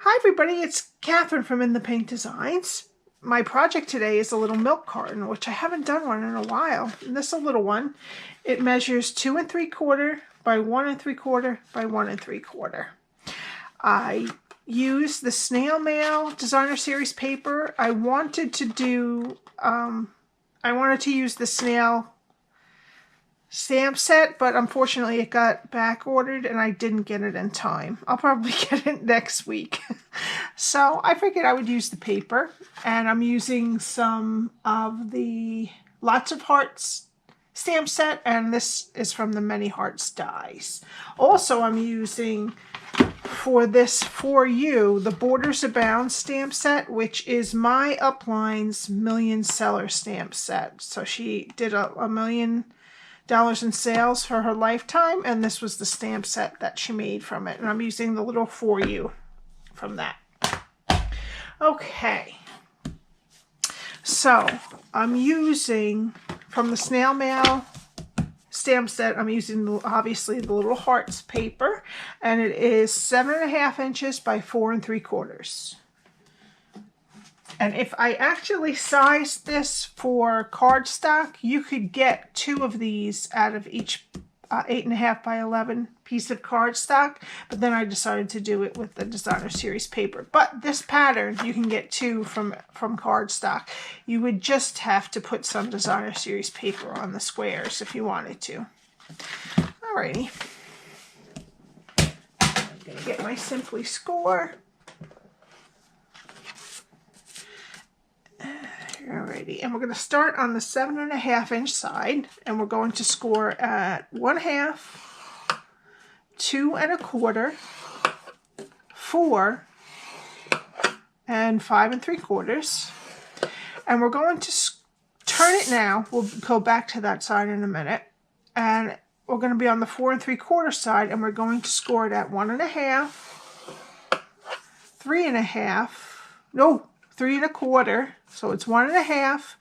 Hi everybody, it's Catherine from In the Pink Designs. My project today is a little milk carton, which I haven't done one in a while. And this is a little one. It measures 2 3/4 by 1 3/4 by 1 3/4. I used the Snail Mail Designer Series paper. I wanted to use the Snail stamp set, but unfortunately it got back ordered and I didn't get it in time. I'll probably get it next week. So I figured I would use the paper, and I'm using some of the Lots of Hearts stamp set, and this is from the Many Hearts dies. Also, I'm using for this For You the Borders Abound stamp set, which is my upline's million seller stamp set. So she did a $1 million in sales for her lifetime, and this was the stamp set that she made from it, and I'm using the little For You from that. Okay, so I'm using from the Snail Mail stamp set, I'm using obviously the little hearts paper, and it is 7.5 inches by 4 3/4. And if I actually sized this for cardstock, you could get 2 of these out of each 8.5 by 11 piece of cardstock. But then I decided to do it with the Designer Series paper. But this pattern, you can get 2 from cardstock. You would just have to put some Designer Series paper on the squares if you wanted to. Alrighty. I'm going to get my Simply Score. Alrighty, and we're going to start on the 7.5 inch side, and we're going to score at 1/2, 2 1/4, 4, and 5 3/4. And we're going to turn it now. We'll go back to that side in a minute, and we're going to be on the 4 3/4 side, and we're going to score it at 1.5, 3 1/2, no, 3 1/4. So it's 1.5,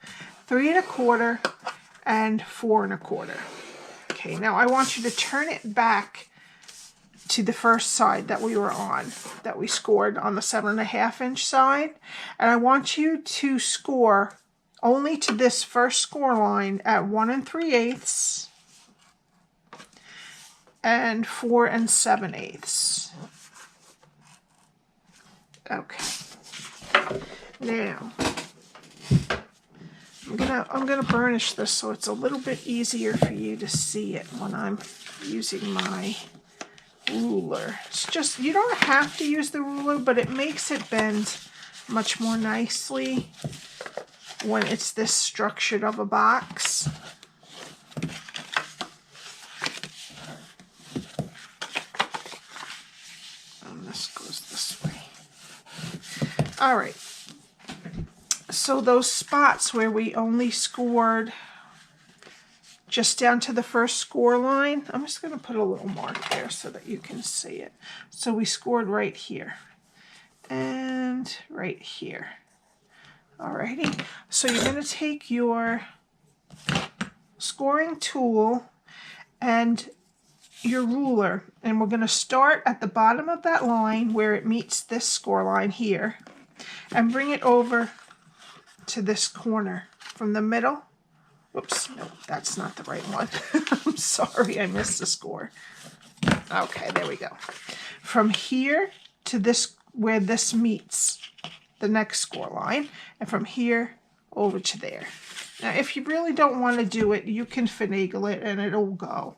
3 1/4, and 4 1/4. Okay, now I want you to turn it back to the first side that we were on, that we scored on the 7.5 inch side. And I want you to score only to this first score line at 1 3/8 and 4 7/8. Okay. Now, I'm gonna burnish this so it's a little bit easier for you to see it when I'm using my ruler. It's just, you don't have to use the ruler, but it makes it bend much more nicely when it's this structured of a box. And this goes this way. All right. So those spots where we only scored just down to the first score line, I'm just going to put a little mark there so that you can see it. So we scored right here and right here. Alrighty, so you're going to take your scoring tool and your ruler, and we're going to start at the bottom of that line where it meets this score line here, and bring it over to this corner from the middle. Whoops, no, that's not the right one. I'm sorry, I missed the score. Okay, there we go. From here to this, where this meets the next score line, and from here over to there. Now, if you really don't want to do it, you can finagle it and it'll go.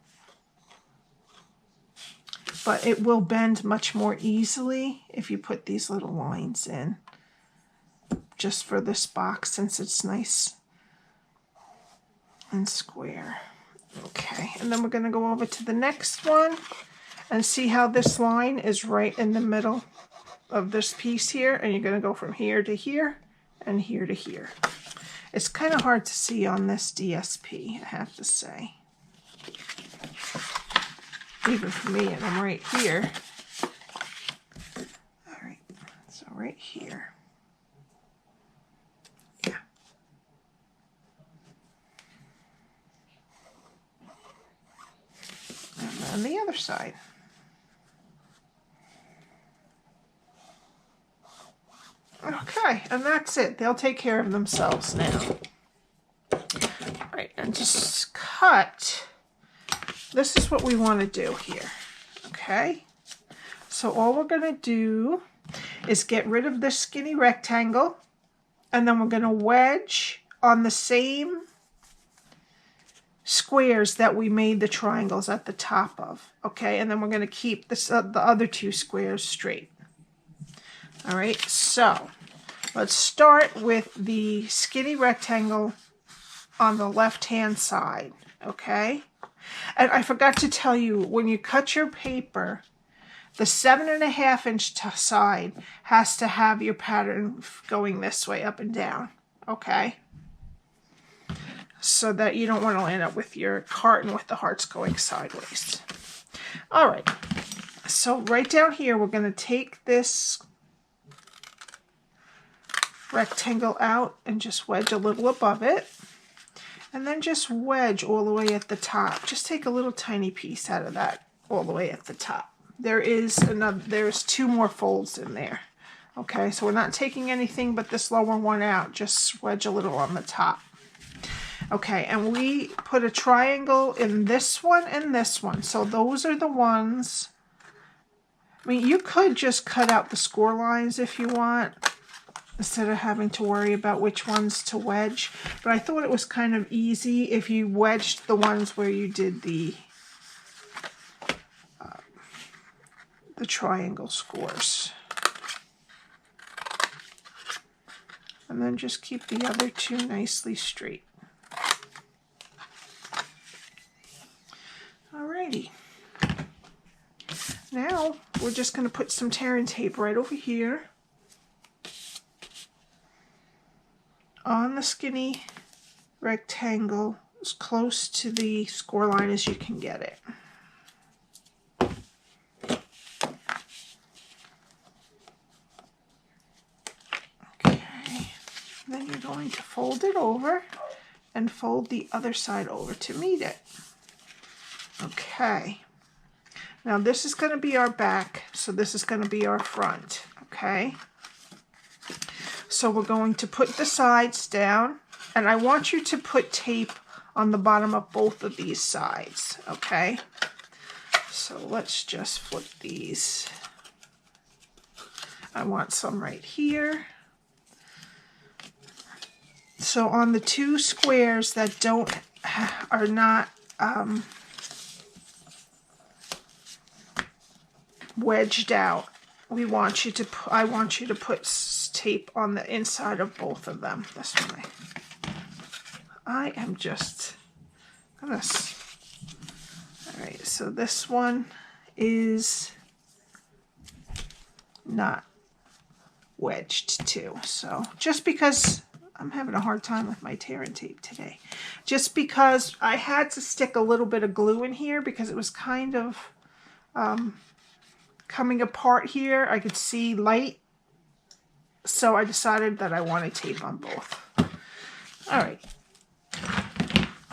But it will bend much more easily if you put these little lines in. Just for this box, since it's nice and square. Okay, and then we're going to go over to the next one and see how this line is right in the middle of this piece here, and you're going to go from here to here and here to here. It's kind of hard to see on this DSP, I have to say. Even for me, and I'm right here. All right, so right here. On the other side. Okay, and that's it. They'll take care of themselves now. All right, and just cut. This is what we want to do here. Okay, so all we're going to do is get rid of this skinny rectangle, and then we're going to wedge on the same squares that we made the triangles at the top of. Okay, and then we're going to keep this, the other two squares straight. All right, so let's start with the skinny rectangle on the left-hand side, okay? And I forgot to tell you, when you cut your paper, the 7.5 inch side has to have your pattern going this way, up and down, okay? So that you don't want to end up with your carton with the hearts going sideways. All right, so right down here, we're going to take this rectangle out and just wedge a little above it, and then just wedge all the way at the top. Just take a little tiny piece out of that all the way at the top. There's 2 more folds in there. Okay, so we're not taking anything but this lower one out. Just wedge a little on the top. Okay, and we put a triangle in this one and this one. So those are the ones. I mean, you could just cut out the score lines if you want, instead of having to worry about which ones to wedge. But I thought it was kind of easy if you wedged the ones where you did the triangle scores. And then just keep the other 2 nicely straight. Alrighty. Now we're just going to put some tearing tape right over here on the skinny rectangle, as close to the score line as you can get it. Okay, then you're going to fold it over and fold the other side over to meet it. Okay, now this is going to be our back, so this is going to be our front, okay? So we're going to put the sides down, and I want you to put tape on the bottom of both of these sides, okay? So let's just flip these. I want some right here. So on the 2 squares that are not wedged out, I want you to put tape on the inside of both of them this way. I am just gonna. All right, so this one is not wedged too. So just because I'm having a hard time with my tearing tape today, just because I had to stick a little bit of glue in here because it was kind of coming apart here. I could see light, so I decided that I wanted tape on both. All right,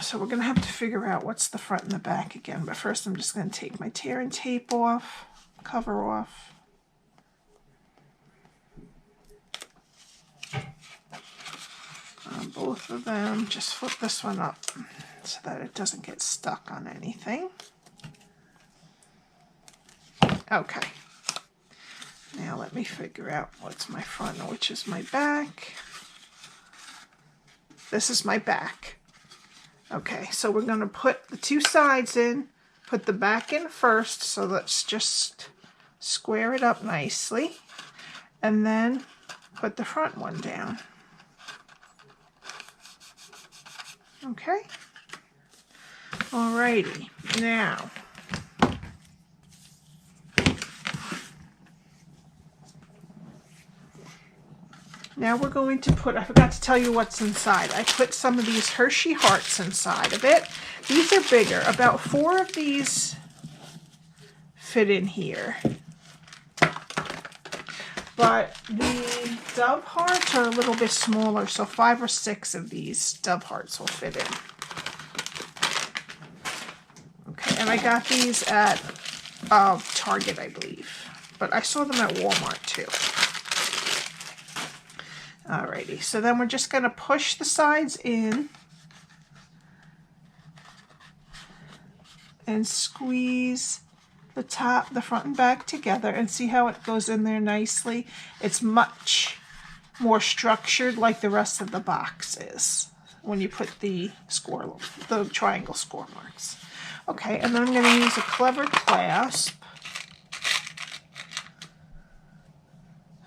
so we're gonna have to figure out what's the front and the back again, but first I'm just gonna take my tearing tape off, cover off. On both of them, just flip this one up so that it doesn't get stuck on anything. Okay, now let me figure out what's my front and which is my back. This is my back. Okay, so we're going to put the 2 sides in, put the back in first, so let's just square it up nicely, and then put the front one down. Okay, alrighty, now we're going to put, I forgot to tell you what's inside. I put some of these Hershey hearts inside of it. These are bigger. About 4 of these fit in here. But the dove hearts are a little bit smaller, so 5 or 6 of these dove hearts will fit in. Okay, and I got these at Target, I believe. But I saw them at Walmart too. Alrighty, so then we're just going to push the sides in and squeeze the top, the front and back together, and see how it goes in there nicely. It's much more structured like the rest of the box is when you put the triangle score marks. Okay, and then I'm going to use a clever clasp.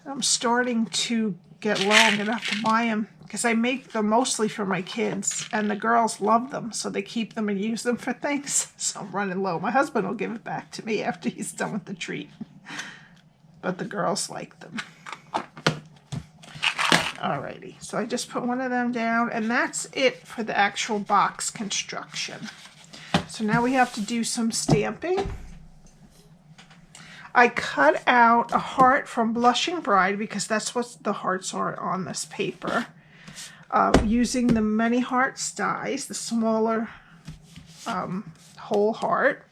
I'm starting to get low. I'm going to have to buy them because I make them mostly for my kids, and the girls love them, so they keep them and use them for things. So I'm running low. My husband will give it back to me after he's done with the treat, but the girls like them. Alrighty, so I just put one of them down, and that's it for the actual box construction. So now we have to do some stamping. I cut out a heart from Blushing Bride because that's what the hearts are on this paper. Using the many hearts dies, the smaller whole heart,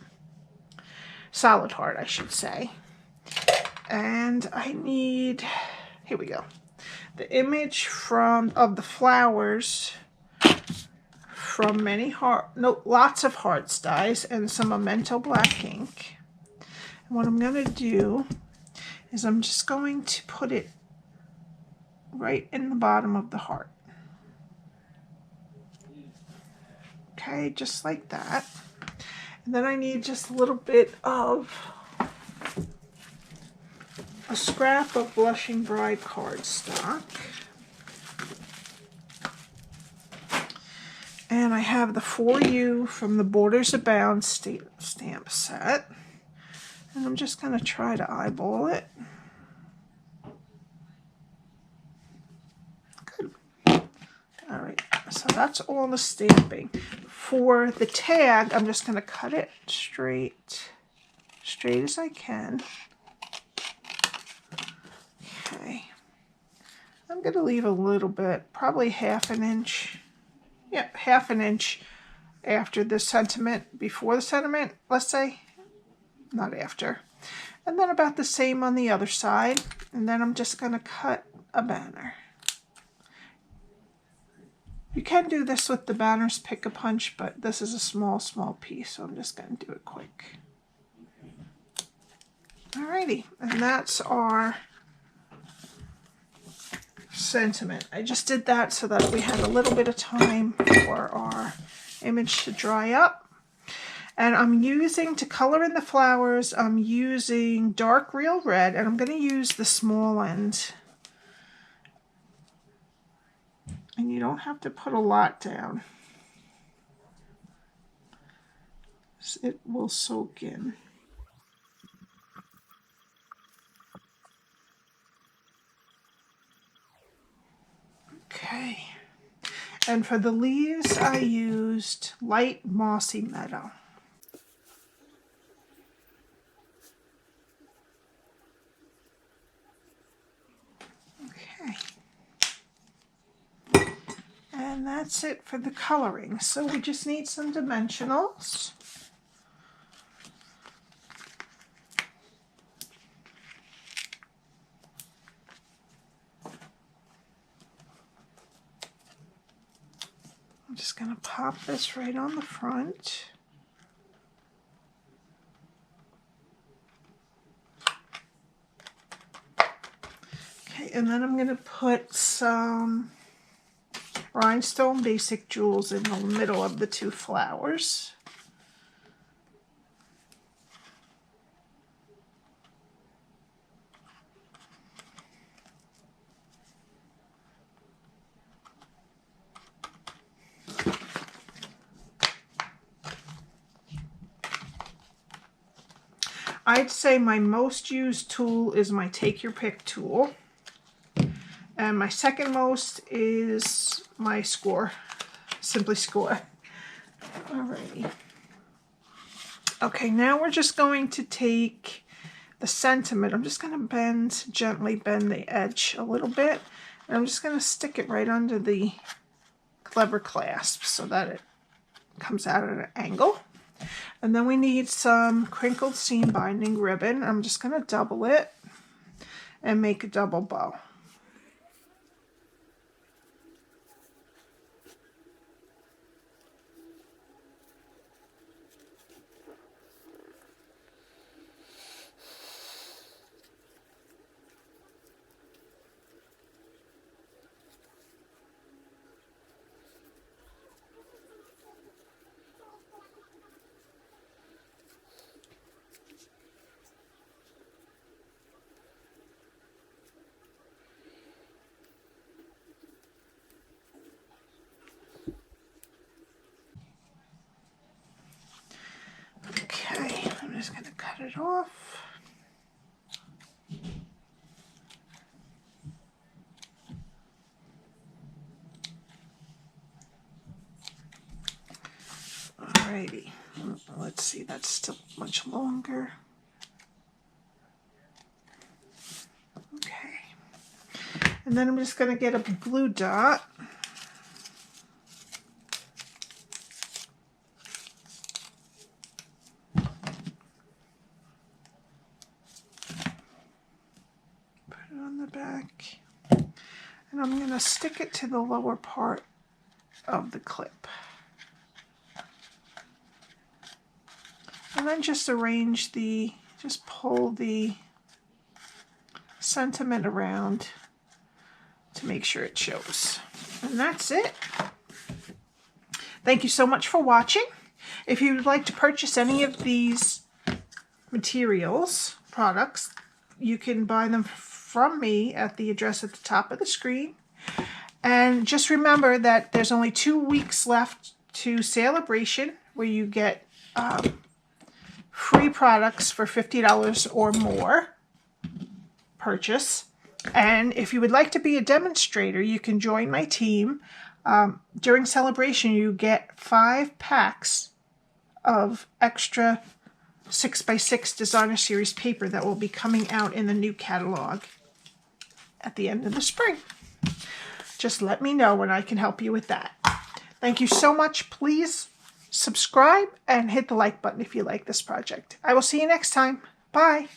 solid heart I should say. And I need, here we go, the image of the flowers from lots of hearts dies and some Memento black ink. What I'm going to do is I'm just going to put it right in the bottom of the heart. Okay, just like that. And then I need just a little bit of a scrap of Blushing Bride cardstock. And I have the For You from the Borders Abound stamp set. And I'm just going to try to eyeball it. Good. All right, so that's all the stamping. For the tag, I'm just going to cut it straight as I can. Okay. I'm going to leave a little bit, probably half an inch. Yep, half an inch after the sentiment, before the sentiment, let's say. Not after. And then about the same on the other side. And then I'm just going to cut a banner. You can do this with the banners Pick-a-Punch, but this is a small piece, so I'm just going to do it quick. Alrighty, and that's our sentiment. I just did that so that we had a little bit of time for our image to dry up. And I'm using, to color in the flowers, I'm using dark real red, and I'm going to use the small end. And you don't have to put a lot down. It will soak in. Okay. And for the leaves, I used light mossy meadow. And that's it for the coloring. So we just need some dimensionals. I'm just going to pop this right on the front. Okay, and then I'm going to put some rhinestone basic jewels in the middle of the two flowers. I'd say my most used tool is my Take Your Pick tool. And my second most is my Score, Simply Score. Alrighty. Okay, now we're just going to take the sentiment. I'm just going to gently bend the edge a little bit. And I'm just going to stick it right under the clever clasp so that it comes out at an angle. And then we need some crinkled seam binding ribbon. I'm just going to double it and make a double bow. just going to cut it off. Alrighty, let's see, that's still much longer. Okay, and then I'm just going to get a blue dot. Put it on the back, and I'm going to stick it to the lower part of the clip. And then just arrange just pull the sentiment around to make sure it shows. And that's it. Thank you so much for watching. If you would like to purchase any of these products, you can buy them from me at the address at the top of the screen. And just remember that there's only 2 weeks left to Celebration, where you get free products for $50 or more purchase. And if you would like to be a demonstrator, you can join my team. During Celebration, you get 5 packs of extra 6x6 Designer Series paper that will be coming out in the new catalog at the end of the spring. Just let me know and I can help you with that. Thank you so much. Please subscribe and hit the like button if you like this project. I will see you next time. Bye.